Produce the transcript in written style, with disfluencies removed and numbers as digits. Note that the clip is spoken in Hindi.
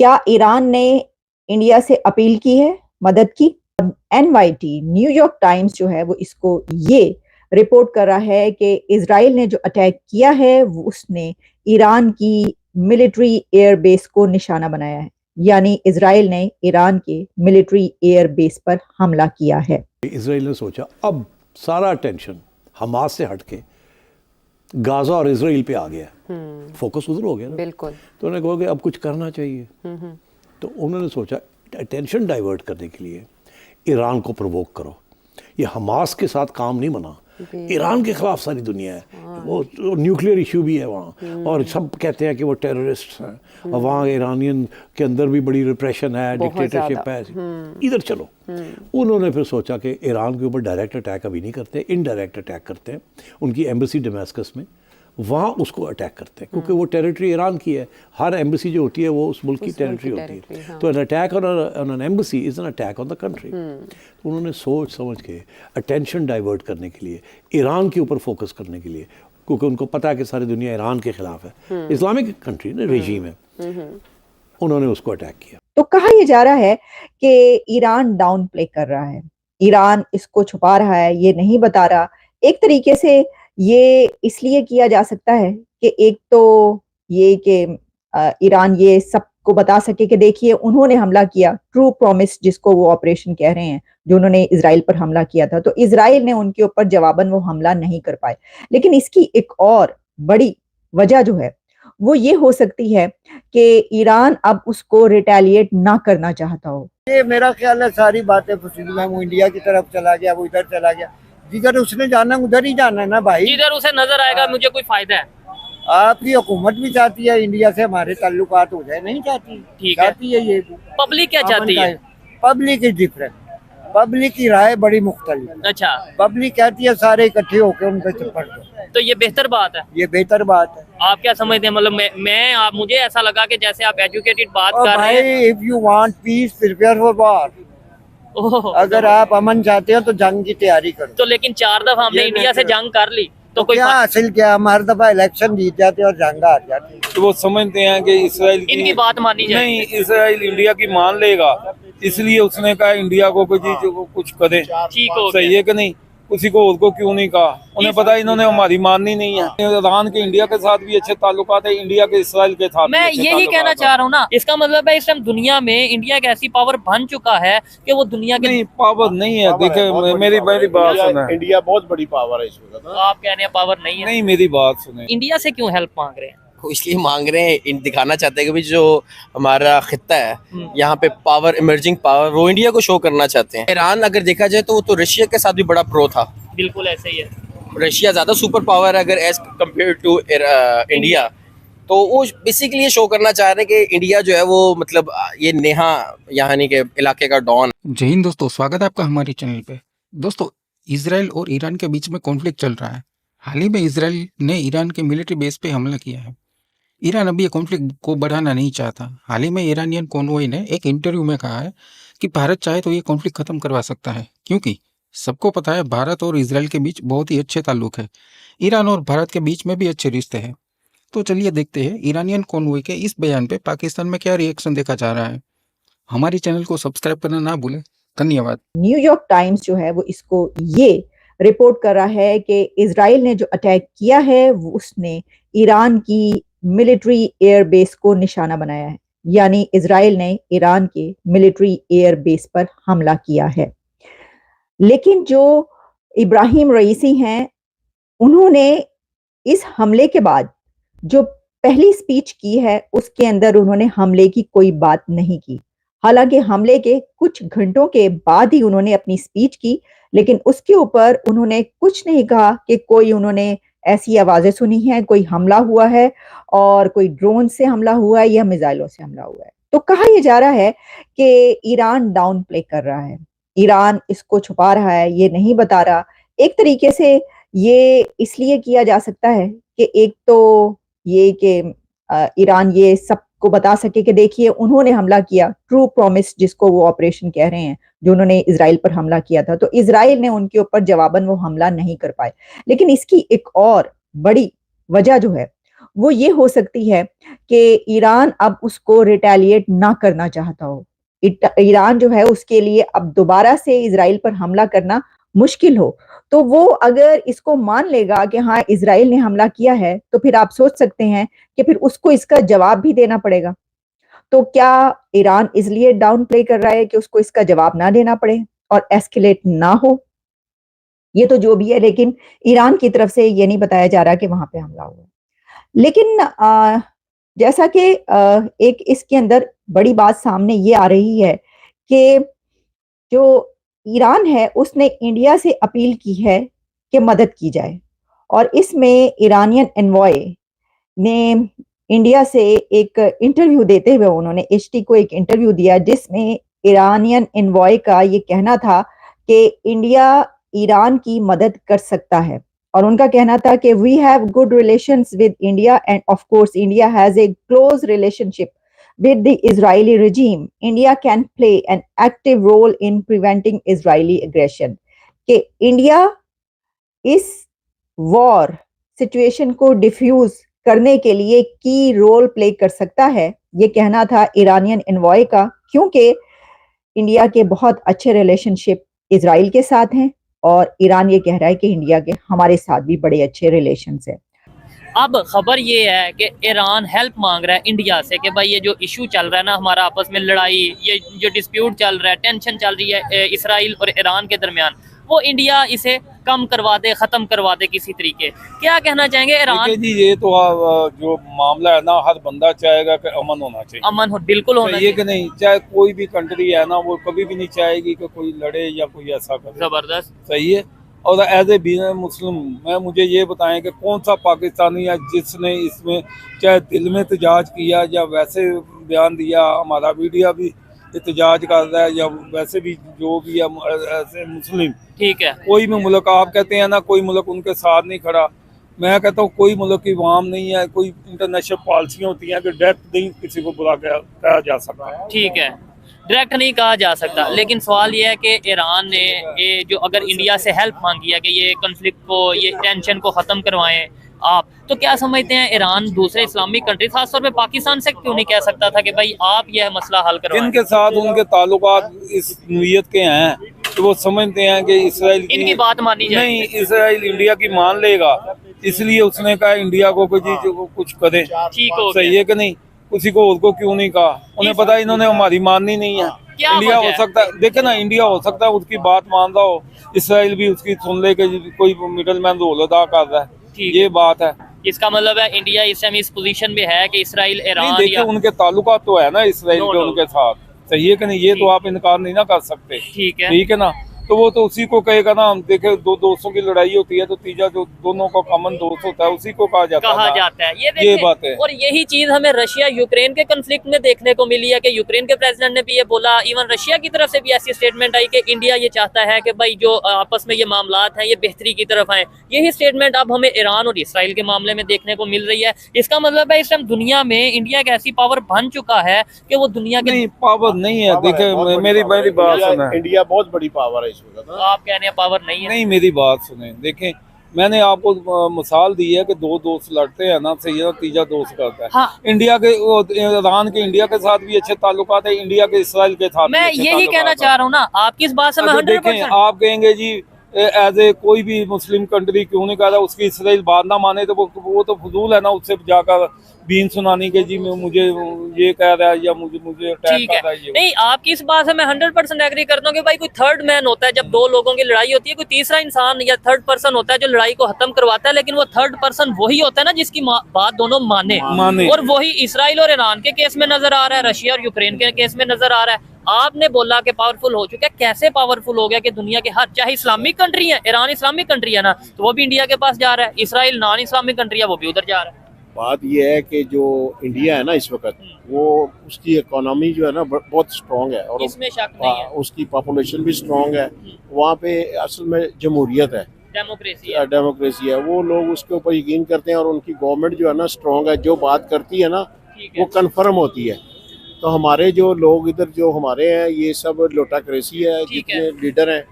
क्या ईरान ने इंडिया से अपील की है मदद की? एनवाईटी न्यूयॉर्क टाइम्स जो है वो इसको ये रिपोर्ट कर रहा है कि इजराइल ने जो अटैक किया है वो उसने ईरान की मिलिट्री एयर बेस को निशाना बनाया है। यानी इजराइल ने ईरान के मिलिट्री एयर बेस पर हमला किया है। इजराइल ने सोचा अब सारा टेंशन हमास से हटके गाजा और इजराइल पे आ गया, फोकस उधर हो गया ना। बिल्कुल। तो उन्होंने कहा कि अब कुछ करना चाहिए। तो उन्होंने सोचा टेंशन डाइवर्ट करने के लिए ईरान को प्रोवोक करो। ये हमास के साथ काम नहीं बना, ईरान के खिलाफ सारी दुनिया है। वो न्यूक्लियर इशू भी है वहाँ, और सब कहते हैं कि वो टेररिस्ट हैं, और वहाँ ईरानियन के अंदर भी बड़ी रिप्रेशन है, डिक्टेटरशिप है। इधर चलो। उन्होंने फिर सोचा कि ईरान के ऊपर डायरेक्ट अटैक अभी नहीं करते, इनडायरेक्ट अटैक करते हैं। उनकी एम्बेसी डमास्कस में, वहाँ उसको अटैक करते हैं, क्योंकि वो टेरिटरी ईरान की है। हर एम्बेसी जो होती है वो उस मुल्क की टेरिटरी होती है। हाँ। तो an attack on an embassy is an attack on the country. तो उन्होंने सोच समझ के अटेंशन डाइवर्ट करने के लिए, ईरान के ऊपर फोकस करने के लिए, क्योंकि उनको पता है कि सारी दुनिया ईरान के खिलाफ है, इस्लामिक कंट्री ना, रेजीम है, उन्होंने उसको अटैक किया। तो कहा यह जा रहा है कि ईरान डाउन प्ले कर रहा है, ईरान इसको छुपा रहा है, ये नहीं बता रहा। एक तरीके से ये इसलिए किया जा सकता है कि एक तो ये कि ईरान ये सबको बता सके कि देखिए उन्होंने हमला किया, ट्रू प्रॉमिस जिसको वो ऑपरेशन कह रहे हैं, जो उन्होंने इजराइल पर हमला किया था, तो इजराइल ने उनके ऊपर जवाबन वो हमला नहीं कर पाए। लेकिन इसकी एक और बड़ी वजह जो है वो ये हो सकती है कि ईरान अब उसको रिटेलिएट ना करना चाहता हो। ये मेरा ख्याल है सारी बातें फसील है। वो इंडिया की तरफ चला गया, वो इधर चला गया, जिधर उसने जाना उधर ही जाना है ना भाई। जिधर उसे नजर आएगा मुझे कोई फायदा है। आपकी हुकूमत भी चाहती है इंडिया से हमारे ताल्लुकात हो जाए, नहीं चाहती? ठीक है, चाहती है ये। पब्लिक क्या चाहती है? पब्लिक इज डिफरेंट, पब्लिक की राय बड़ी मुख्तलिफ। अच्छा, पब्लिक कहती है सारे इकट्ठे होकर उन पे चप्पड़ दो, तो ये बेहतर बात है। ये बेहतर बात है। आप क्या समझते हैं? मतलब मैं आप, मुझे ऐसा लगा कि जैसे आप एजुकेटेड बात कर रहे भाई, हैं। If you want piece prepare for war. अगर आप अमन चाहते हो तो जंग की तैयारी करो। तो लेकिन 4 दफा हमने इंडिया से जंग कर ली, तो कोई क्या हासिल किया? हम हर दफा इलेक्शन जीत जाते और जंग हार जाते। तो वो समझते हैं कि इसराइल इनकी बात मानी जाए। नहीं, इसराइल इंडिया की मान लेगा, इसलिए उसने कहा इंडिया को कोई चीज कुछ करे। ठीक हो सही है कि नहीं? उसी को उसको क्यों नहीं कहा? उन्हें पता है इन्होंने हमारी माननी नहीं है। ईरान के इंडिया के साथ भी अच्छे ताल्लुकात है, इंडिया के इसराइल के साथ। मैं यही कहना चाह रहा हूँ ना, इसका मतलब है इस टाइम दुनिया में इंडिया एक ऐसी पावर बन चुका है कि वो दुनिया के नहीं, पावर नहीं है। देखिए मेरी बात सुना, इंडिया बहुत बड़ी पावर है इस वक्त। आप कह रहे हैं पावर नहीं है। नहीं, मेरी बात सुने। इंडिया से क्यों हेल्प मांग रहे हैं? इसलिए मांग रहे हैं, दिखाना चाहते हैं कि भाई जो हमारा खित्ता है यहाँ पे पावर, इमर्जिंग पावर, वो इंडिया को शो करना चाहते हैं। ईरान अगर देखा जाए तो वो तो रशिया के साथ भी बड़ा प्रो था। बिल्कुल ऐसे ही है। रशिया ज्यादा सुपर पावर है अगर एज कम्पेयर टू इंडिया, तो वो बेसिकली ये शो करना चाह रहे हैं कि इंडिया जो है वो मतलब ये नेहा यानी के इलाके का डॉन। जय हिंद दोस्तों, स्वागत है आपका हमारे चैनल पे। दोस्तों, इजराइल और ईरान के बीच में कॉन्फ्लिक्ट चल रहा है। हाल ही में इजराइल ने ईरान के मिलिट्री बेस पे हमला किया है। ईरान अभी ये कॉन्फ्लिक्ट को बढ़ाना नहीं चाहता। हाल ही में ईरानियन कॉन्वॉय ने एक इंटरव्यू में कहा है कि भारत चाहे तो ये कॉन्फ्लिक्ट खत्म करवा सकता है, क्योंकि सबको पता है भारत और इजराइल के बीच बहुत ही अच्छे ताल्लुक है। ईरान और भारत के बीच में भी अच्छे रिश्ते हैं। तो चलिए देखते हैं ईरानियन कॉन्वॉय के इस बयान पे पाकिस्तान में क्या रिएक्शन देखा जा रहा है। हमारी चैनल को सब्सक्राइब करना ना भूलें। धन्यवाद। न्यूयॉर्क टाइम्स जो है वो इसको ये रिपोर्ट कर रहा है कि इजराइल ने जो अटैक किया है वो उसने ईरान की मिलिट्री एयर बेस को निशाना बनाया है। यानी इजराइल ने ईरान के मिलिट्री एयर बेस पर हमला किया है। लेकिन जो इब्राहिम रईसी हैं, उन्होंने इस हमले के बाद जो पहली स्पीच की है उसके अंदर उन्होंने हमले की कोई बात नहीं की। हालांकि हमले के कुछ घंटों के बाद ही उन्होंने अपनी स्पीच की, लेकिन उसके ऊपर उन्होंने कुछ नहीं कहा कि कोई उन्होंने ऐसी आवाजें सुनी हैं, कोई हमला हुआ है और कोई ड्रोन से हमला हुआ है या मिसाइलों से हमला हुआ है। तो कहा यह जा रहा है कि ईरान डाउन प्ले कर रहा है, ईरान इसको छुपा रहा है, ये नहीं बता रहा। एक तरीके से ये इसलिए किया जा सकता है कि एक तो ये कि ईरान ये सबको बता सके कि देखिए उन्होंने हमला किया, ट्रू प्रॉमिस जिसको वो ऑपरेशन कह रहे हैं, जो उन्होंने इजराइल पर हमला किया था, तो इजराइल ने उनके ऊपर जवाबन वो हमला नहीं कर पाए। लेकिन इसकी एक और बड़ी वजह जो है वो ये हो सकती है कि ईरान अब उसको रिटेलिएट ना करना चाहता हो। ईरान जो है उसके लिए अब दोबारा से इजराइल पर हमला करना मुश्किल हो, तो वो अगर इसको मान लेगा कि हाँ इजराइल ने हमला किया है, तो फिर आप सोच सकते हैं कि फिर उसको इसका जवाब भी देना पड़ेगा। तो क्या ईरान इसलिए डाउन प्ले कर रहा है कि उसको इसका जवाब ना देना पड़े और एस्केलेट ना हो? ये तो जो भी है, लेकिन ईरान की तरफ से ये नहीं बताया जा रहा कि वहां पे हमला हुआ। लेकिन जैसा कि एक इसके अंदर बड़ी बात सामने ये आ रही है कि जो ईरान है उसने इंडिया से अपील की है कि मदद की जाए, और इसमें ईरानियन एनवॉय ने इंडिया से एक इंटरव्यू देते हुए उन्होंने एचटी को एक इंटरव्यू दिया, जिसमें ईरानियन एनवॉय का ये कहना था कि इंडिया ईरान की मदद कर सकता है, और उनका कहना था कि we have good relations with India and of course India has a close relationship with the Israeli regime. India can play an active role in preventing Israeli aggression. कि इंडिया इस वॉर सिचुएशन को डिफ्यूज करने के लिए की रोल प्ले कर सकता है, ये कहना था ईरानियन एनवॉय का, क्योंकि इंडिया के बहुत अच्छे रिलेशनशिप इजराइल के साथ हैं और ईरान ये कह रहा है कि इंडिया के हमारे साथ भी बड़े अच्छे रिलेशंस हैं। अब खबर ये है कि ईरान हेल्प मांग रहा है इंडिया से कि भाई ये जो इशू चल रहा है ना हमारा आपस में लड़ाई, ये जो डिस्प्यूट चल रहा है, टेंशन चल रही है इसराइल और ईरान के दरमियान, वो इंडिया इसे कम करवा दे, ख़त्म करवा दे किसी तरीके। क्या कहना चाहेंगे ईरान? जी ये तो जो मामला है ना, हर बंदा चाहेगा कि अमन होना चाहिए, अमन हो, बिल्कुल होना चाहिए कि नहीं। चाहे कोई भी कंट्री है ना, वो कभी भी नहीं चाहेगी कि कोई लड़े या कोई ऐसा करे। जबरदस्त, सही है। और एज ए बीइंग मुस्लिम, मुझे ये बताएं कि कौन सा पाकिस्तानी है जिसने इसमें चाहे दिल में एहतजाज किया या वैसे बयान दिया। हमारा मीडिया भी एहतजाज कर रहा है, या वैसे भी जो भी है ऐसे मुस्लिम, ठीक है, कोई भी मुल्क, आप कहते हैं ना कोई मुल्क उनके साथ नहीं खड़ा, मैं कहता हूँ कोई मुल्क की अवाम नहीं है, कोई इंटरनेशनल पॉलिसियाँ होती हैं कि डायरेक्ट नहीं किसी को बुला के कहा जा सकता। ठीक है, डायरेक्ट नहीं कहा जा सकता, लेकिन सवाल ये है कि ईरान ने ये जो अगर इंडिया से हेल्प मांगी है कि ये कॉन्फ्लिक्ट को, ये टेंशन को ख़त्म करवाएं आप, तो क्या समझते हैं ईरान दूसरे इस्लामिक कंट्री, खासतौर पे पाकिस्तान से क्यों नहीं कह सकता था कि भाई आप यह मसला हल करवाएं? इनके साथ उनके ताल्लुकात इस नोयत के हैं कि वो समझते हैं कि इसराइल की इनकी बात मानी जाए। नहीं, इसराइल इंडिया की मान लेगा, इसलिए उसने कहा इंडिया को कोई चीज कुछ करे। ठीक हो सही है कि नहीं? किसी को और को क्यों नहीं कहा? उन्हें पता है इन्होंने हमारी माननी नहीं है। इंडिया हो सकता है, देखे ना, इंडिया हो सकता है उसकी बात मान रहा हो, इसराइल भी उसकी सुन ले कि कोई मिडल मैन रोल अदा कर रहा है। ये बात है। इसका मतलब है इंडिया इस टाइम इस पोजीशन में है कि इसराइल ईरान, देखिए उनके ताल्लुकात तो है ना इसराइल के उनके साथ, सही है कि नहीं? ये तो आप इनकार नहीं ना कर सकते। ठीक है, ठीक है ना? तो वो तो उसी को कहेगा ना। हम देखे दो दोस्तों की लड़ाई होती है तो तीजा जो दोनों का कॉमन दोस्त होता है उसी को कहा जाता है। ये बात है। और यही चीज हमें रशिया यूक्रेन के कॉन्फ्लिक्ट में देखने को मिली है कि यूक्रेन के प्रेसिडेंट ने भी ये बोला, इवन रशिया की तरफ से भी ऐसी स्टेटमेंट आई कि इंडिया ये चाहता है कि भाई जो आपस में ये मामलात हैं ये बेहतरी की तरफ आए। यही स्टेटमेंट अब हमें ईरान और इसराइल के मामले में देखने को मिल रही है। इसका मतलब है इस टाइम दुनिया में इंडिया एक ऐसी पावर बन चुका है कि वो दुनिया के पावर नहीं है। देखिए मेरी बात सुना, इंडिया बहुत बड़ी पावर है इस वक्त। आप कह रहे हैं पावर नहीं है? नहीं, मेरी बात सुने। देखें, मैंने आपको मिसाल दी है कि दो दोस्त लड़ते हैं ना, सही है, तीजा दोस्त करता है। हाँ। इंडिया के, ईरान के इंडिया के साथ भी अच्छे ताल्लुकात है, इंडिया के इसराइल के साथ। मैं यही कहना चाह रहा हूँ ना, आपकी इस बात से मैं 100%। आप कहेंगे जी एज ए कोई भी मुस्लिम कंट्री क्यों नहीं कह रहा उसकी इसराइल बात ना माने, तो वो तो फजूल है ना उससे जाकर बीन सुनानी के जी मुझे ये कह रहा है या मुझे ठीक है। नहीं, आपकी इस बात से मैं 100% एग्री करता हूँ कि भाई कोई थर्ड मैन होता है जब दो लोगों की लड़ाई होती है, कोई तीसरा इंसान या थर्ड पर्सन होता है जो लड़ाई को खत्म करवाता है, लेकिन वो थर्ड पर्सन वही होता है ना जिसकी बात दोनों माने। और वही इसराइल और ईरान के केस में नजर आ रहा है, रशिया और यूक्रेन के केस में नजर आ रहा है। आपने बोला कि पावरफुल हो चुका है, कैसे पावरफुल हो गया कि दुनिया के हर, चाहे इस्लामिक कंट्री है, ईरान इस्लामिक कंट्री है ना, तो वो भी इंडिया के पास जा रहा है, इसराइल नॉन इस्लामिक कंट्री है वो भी उधर जा रहा है। बात यह है कि जो इंडिया है ना इस वक्त, वो उसकी इकोनॉमी जो है ना बहुत स्ट्रॉन्ग है, और इसमें शक नहीं है, उसकी पॉपुलेशन भी स्ट्रॉन्ग है। वहाँ पे असल में जमहूरियत है, डेमोक्रेसी है। वो लोग उसके ऊपर यकीन करते हैं और उनकी गवर्नमेंट जो है ना स्ट्रॉन्ग है, जो बात करती है ना वो कन्फर्म होती है। तो हमारे जो लोग इधर जो हमारे हैं ये सब लोटाक्रेसी है, जितने लीडर हैं